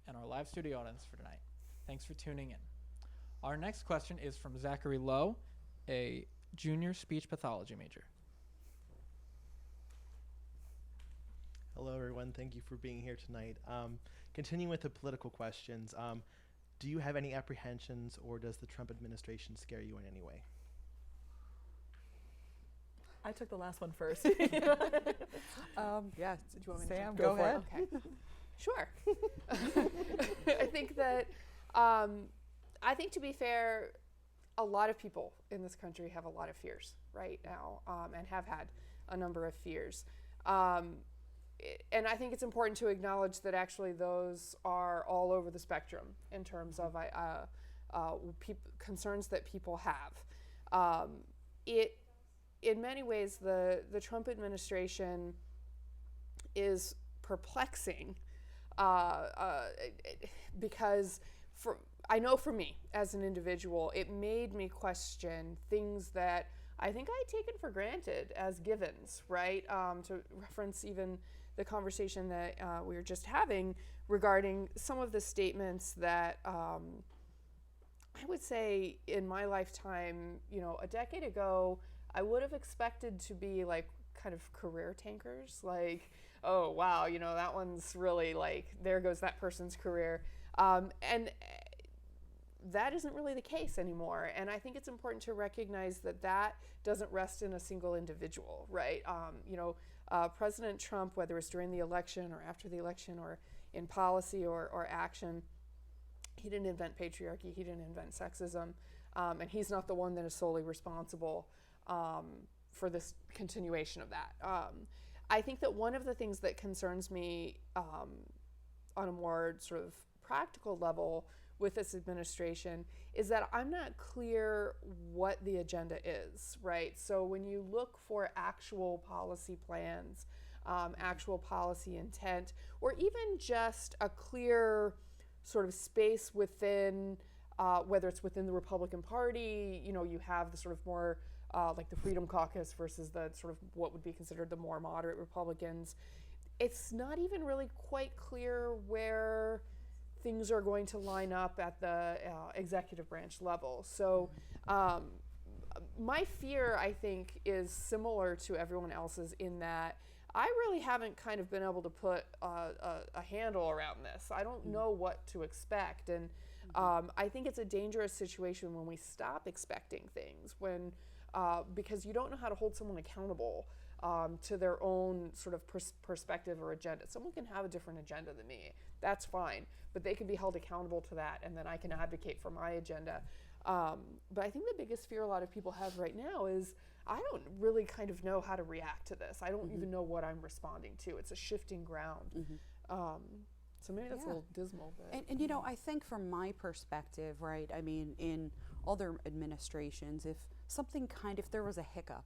and our live studio audience for tonight. Thanks for tuning in. Our next question is from Zachary Lowe, a junior speech pathology major. Hello, everyone. Thank you for being here tonight. Continuing with the political questions, do you have any apprehensions, or does the Trump administration scare you in any way? I took the last one first. Yeah, do you want me Sam, to go ahead. Okay. Sure. I think that, I think to be fair, a lot of people in this country have a lot of fears right now, and have had a number of fears. And I think it's important to acknowledge that actually those are all over the spectrum in terms of concerns that people have. In many ways, the Trump administration is perplexing because I know for me as an individual, it made me question things that I think I had taken for granted as givens, right? To reference even the conversation that we were just having regarding some of the statements that I would say in my lifetime, a decade ago, I would have expected to be like kind of career tankers, like, oh wow, that one's really like, there goes that person's career. And that isn't really the case anymore. And I think it's important to recognize that that doesn't rest in a single individual, right? President Trump, whether it's during the election or after the election or in policy or action, he didn't invent patriarchy, he didn't invent sexism, and he's not the one that is solely responsible for this continuation of that. I think that one of the things that concerns me on a more sort of practical level with this administration is that I'm not clear what the agenda is, right? So when you look for actual policy plans, actual policy intent, or even just a clear sort of space within, whether it's within the Republican Party, you have the sort of more like the Freedom Caucus versus the sort of what would be considered the more moderate Republicans. It's not even really quite clear where things are going to line up at the executive branch level. So my fear, I think, is similar to everyone else's in that I really haven't kind of been able to put a handle around this. I don't know what to expect. And I think it's a dangerous situation when we stop expecting things, because you don't know how to hold someone accountable to their own sort of perspective or agenda. Someone can have a different agenda than me. That's fine. But they can be held accountable to that, and then I can advocate for my agenda. But I think the biggest fear a lot of people have right now is I don't really kind of know how to react to this. I don't even know what I'm responding to. It's a shifting ground. So maybe that's a little dismal. But. And I think from my perspective, right, I mean, in other administrations, if there was a hiccup,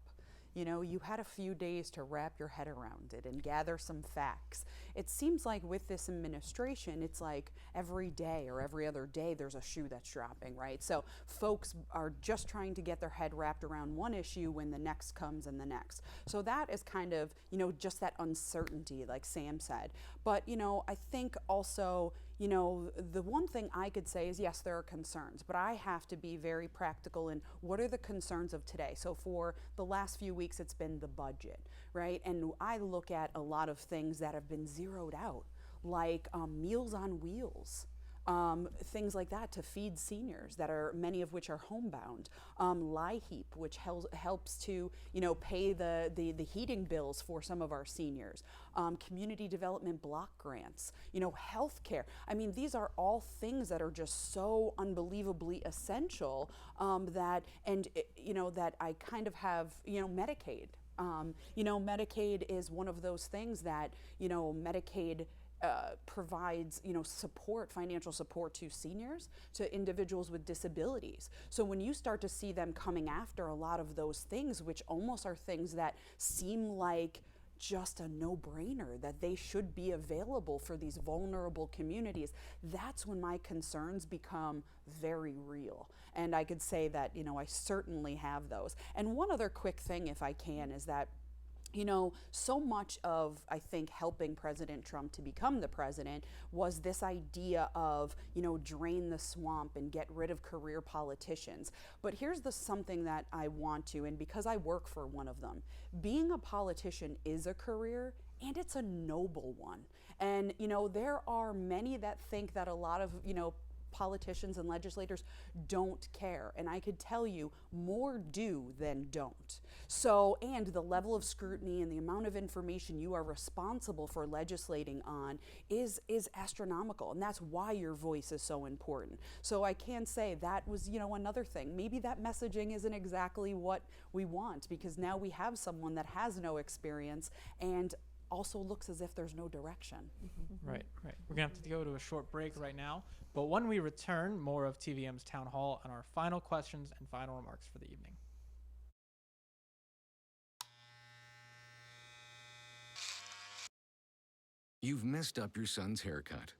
you had a few days to wrap your head around it and gather some facts. It seems like with this administration, it's like every day or every other day there's a shoe that's dropping, right? So folks are just trying to get their head wrapped around one issue when the next comes and the next. So that is kind of, just that uncertainty, like Sam said. But, I think also, the one thing I could say is, yes, there are concerns, but I have to be very practical in what are the concerns of today. So for the last few weeks, it's been the budget, right? And I look at a lot of things that have been zeroed out, like Meals on Wheels, things like that to feed seniors that are, many of which are homebound, LIHEAP, which helps to, pay the heating bills for some of our seniors, community development block grants, healthcare. I mean, these are all things that are just so unbelievably essential that I kind of have, Medicaid. Medicaid is one of those things that, Medicaid provides, support, financial support to seniors, to individuals with disabilities. So when you start to see them coming after a lot of those things, which almost are things that seem like just a no-brainer, that they should be available for these vulnerable communities, that's when my concerns become very real. And I could say that, I certainly have those. And one other quick thing, if I can, is that You know, so much of, I think, helping President Trump to become the president was this idea of, you know, drain the swamp and get rid of career politicians. But here's something that I want to, and because I work for one of them, being a politician is a career, and it's a noble one. And, you know, there are many that think that a lot of, you know, politicians and legislators don't care. And I could tell you more do than don't. So, and the level of scrutiny and the amount of information you are responsible for legislating on is astronomical. And that's why your voice is so important. So I can say that was, you know, another thing. Maybe that messaging isn't exactly what we want, because now we have someone that has no experience and also looks as if there's no direction. Right. We're going to have to go to a short break right now. But when we return, more of TVM's Town Hall and our final questions and final remarks for the evening. You've messed up your son's haircut.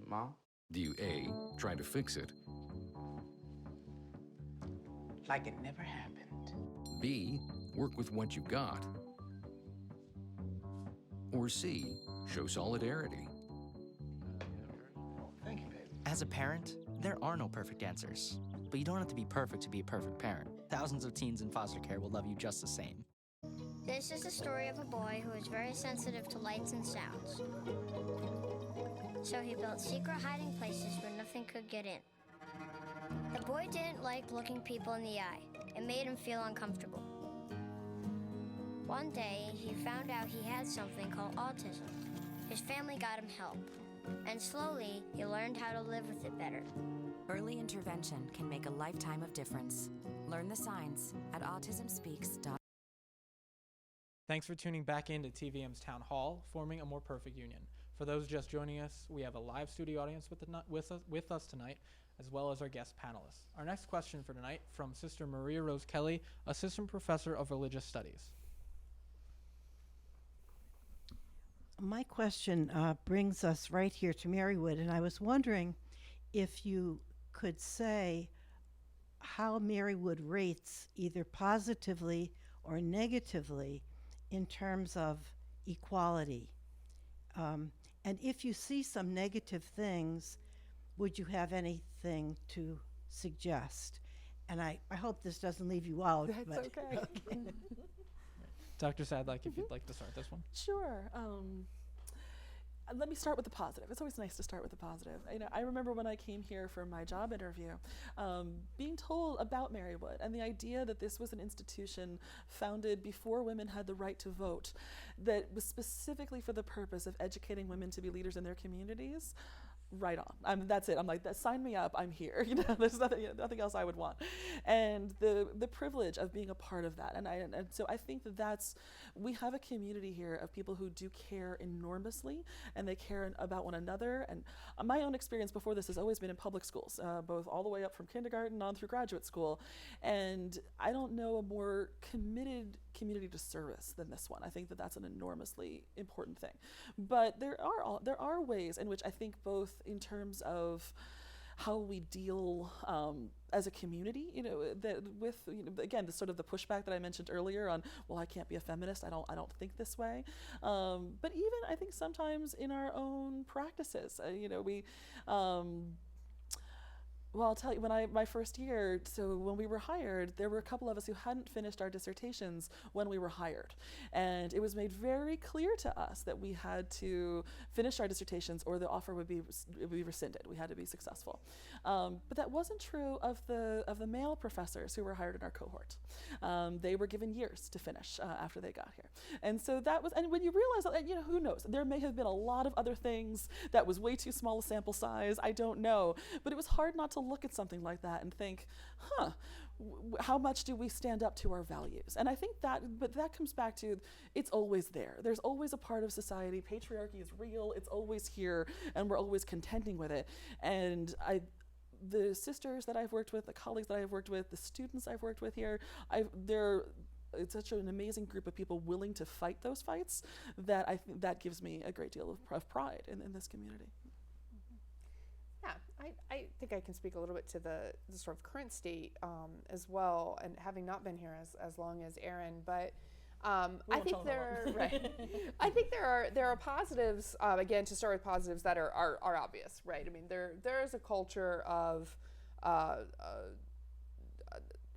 Mom? Do you A, try to fix it? Like it never happened. B, work with what you got? Or C, show solidarity? Thank you, baby. As a parent, there are no perfect answers. But you don't have to be perfect to be a perfect parent. Thousands of teens in foster care will love you just the same. This is the story of a boy who is very sensitive to lights and sounds. So he built secret hiding places where nothing could get in. The boy didn't like looking people in the eye. It made him feel uncomfortable. One day, he found out he had something called autism. His family got him help, and slowly, he learned how to live with it better. Early intervention can make a lifetime of difference. Learn the signs at autismspeaks.org. Thanks for tuning back into TVM's Town Hall, forming a more perfect union. For those just joining us, we have a live studio audience with us tonight, as well as our guest panelists. Our next question for tonight from Sister Maria Rose Kelly, Assistant Professor of Religious Studies. My question brings us right here to Marywood, and I was wondering if you could say how Marywood rates either positively or negatively in terms of equality. And if you see some negative things, would you have anything to suggest? And I hope this doesn't leave you out. That's but okay. Dr. Sadlack, if you'd like to start this one. Sure. Let me start with the positive. It's always nice to start with the positive. You know, I remember when I came here for my job interview, being told about Marywood and the idea that this was an institution founded before women had the right to vote, that was specifically for the purpose of educating women to be leaders in their communities. Right on. That's it. I'm like, sign me up. I'm here. You know, there's nothing else I would want. And the privilege of being a part of that. And so I think we have a community here of people who do care enormously, and they care about one another. And my own experience before this has always been in public schools, both all the way up from kindergarten on through graduate school. And I don't know a more committed community to service than this one. I think that that's an enormously important thing. But there are ways in which I think both in terms of how we deal as a community, you know, that with, you know, again, the sort of the pushback that I mentioned earlier on, well, I can't be a feminist. I don't think this way. But even I think sometimes in our own practices, you know, we. Well, I'll tell you, my first year, so when we were hired, there were a couple of us who hadn't finished our dissertations when we were hired. And it was made very clear to us that we had to finish our dissertations or the offer would be rescinded. We had to be successful. But that wasn't true of the male professors who were hired in our cohort. They were given years to finish after they got here. And so that was, and when you realize that, you know, who knows, there may have been a lot of other things that was way too small a sample size, I don't know. But it was hard not to look at something like that and think, how much do we stand up to our values? And I think that comes back to, it's always there. There's always a part of society, patriarchy is real, it's always here, and we're always contending with it. And the sisters that I've worked with, the colleagues that I've worked with, the students I've worked with here, it's such an amazing group of people willing to fight those fights that I think that gives me a great deal of pride in this community. Yeah, I think I can speak a little bit to the sort of current state as well, and having not been here as long as Erin, but I think there are right. I think there are positives. Again, to start with positives that are obvious, right? I mean, there is a culture of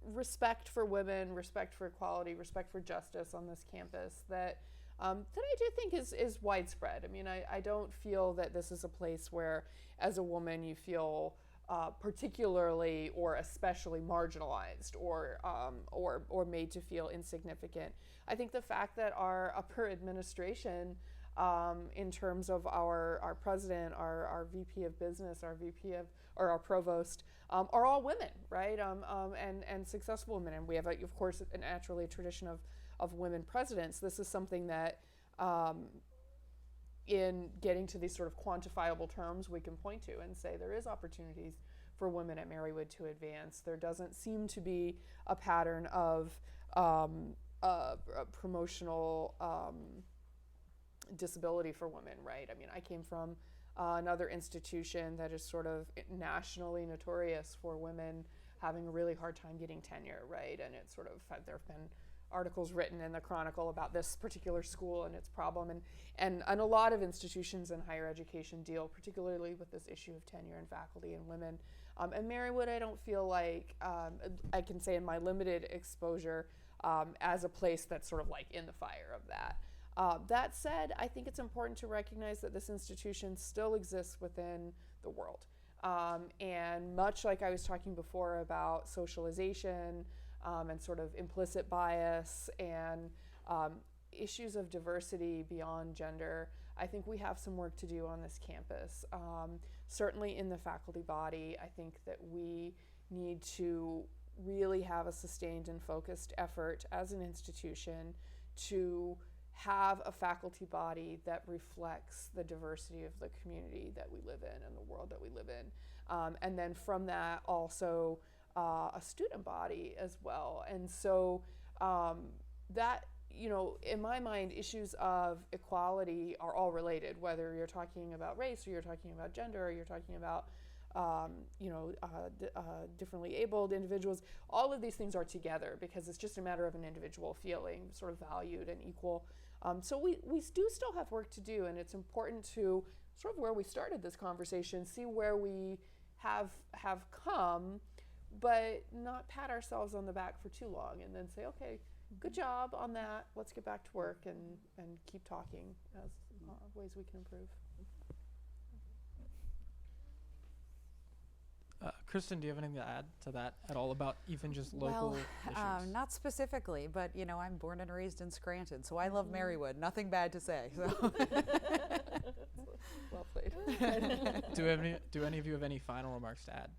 respect for women, respect for equality, respect for justice on this campus that I do think is widespread. I mean, I don't feel that this is a place where, as a woman, you feel particularly or especially marginalized or made to feel insignificant. I think the fact that our upper administration, in terms of our president, our VP of business, our provost, are all women, right? And successful women. And we have, of course, naturally a tradition of women presidents. This is something that, in getting to these sort of quantifiable terms, we can point to and say there is opportunities for women at Marywood to advance. There doesn't seem to be a pattern of promotional disability for women, right? I mean, I came from another institution that is sort of nationally notorious for women having a really hard time getting tenure, right? And it's sort of, there have been articles written in the Chronicle about this particular school and its problem, and a lot of institutions in higher education deal particularly with this issue of tenure and faculty and women. And Marywood, I don't feel like, I can say in my limited exposure, as a place that's sort of like in the fire of that. That said, I think it's important to recognize that this institution still exists within the world. And much like I was talking before about socialization and sort of implicit bias and issues of diversity beyond gender, I think we have some work to do on this campus. Certainly in the faculty body, I think that we need to really have a sustained and focused effort as an institution to have a faculty body that reflects the diversity of the community that we live in and the world that we live in. And then from that also a student body as well. And so that, you know, in my mind, issues of equality are all related, whether you're talking about race or you're talking about gender or you're talking about differently abled individuals. All of these things are together because it's just a matter of an individual feeling sort of valued and equal. So we do still have work to do, and it's important to sort of where we started this conversation, see where we have come, but not pat ourselves on the back for too long and then say, okay, good job on that, let's get back to work and keep talking as ways we can improve. Kristin, do you have anything to add to that at all about even just local issues? Not specifically, but you know, I'm born and raised in Scranton, so I love Marywood. Nothing bad to say. So. Well played. Do any of you have any final remarks to add?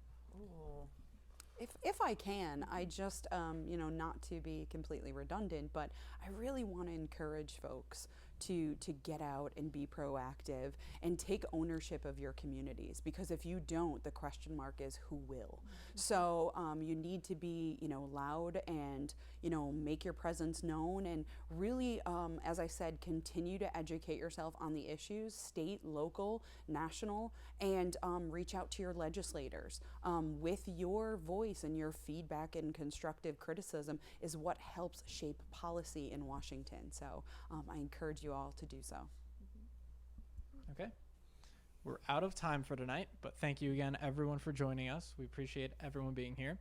If I can, I just, not to be completely redundant, but I really want to encourage folks to get out and be proactive and take ownership of your communities, because if you don't, the question mark is who will. So you need to be, loud and, make your presence known and really, as I said, continue to educate yourself on the issues, state, local, national, and reach out to your legislators. With your voice and your feedback and constructive criticism is what helps shape policy in Washington. So I encourage you all to do so. Okay. We're out of time for tonight, but thank you again, everyone, for joining us. We appreciate everyone being here.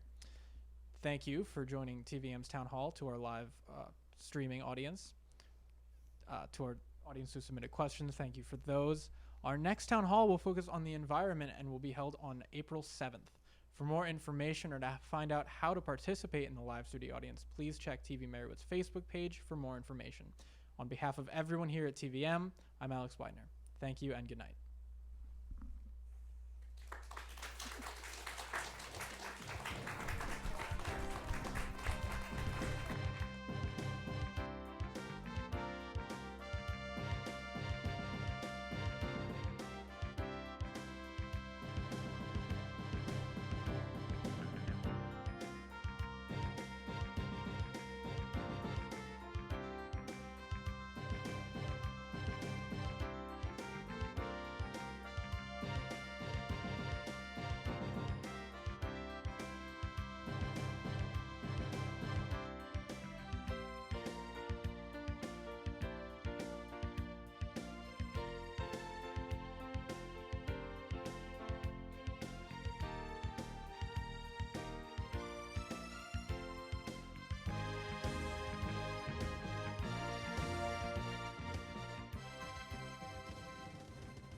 Thank you for joining TVM's Town Hall, to our live streaming audience, to our audience who submitted questions. Thank you for those. Our next Town Hall will focus on the environment and will be held on April 7th. For more information or to find out how to participate in the live studio audience, please check TV-Marywood's Facebook page for more information. On behalf of everyone here at TVM, I'm Alex Widener. Thank you and good night.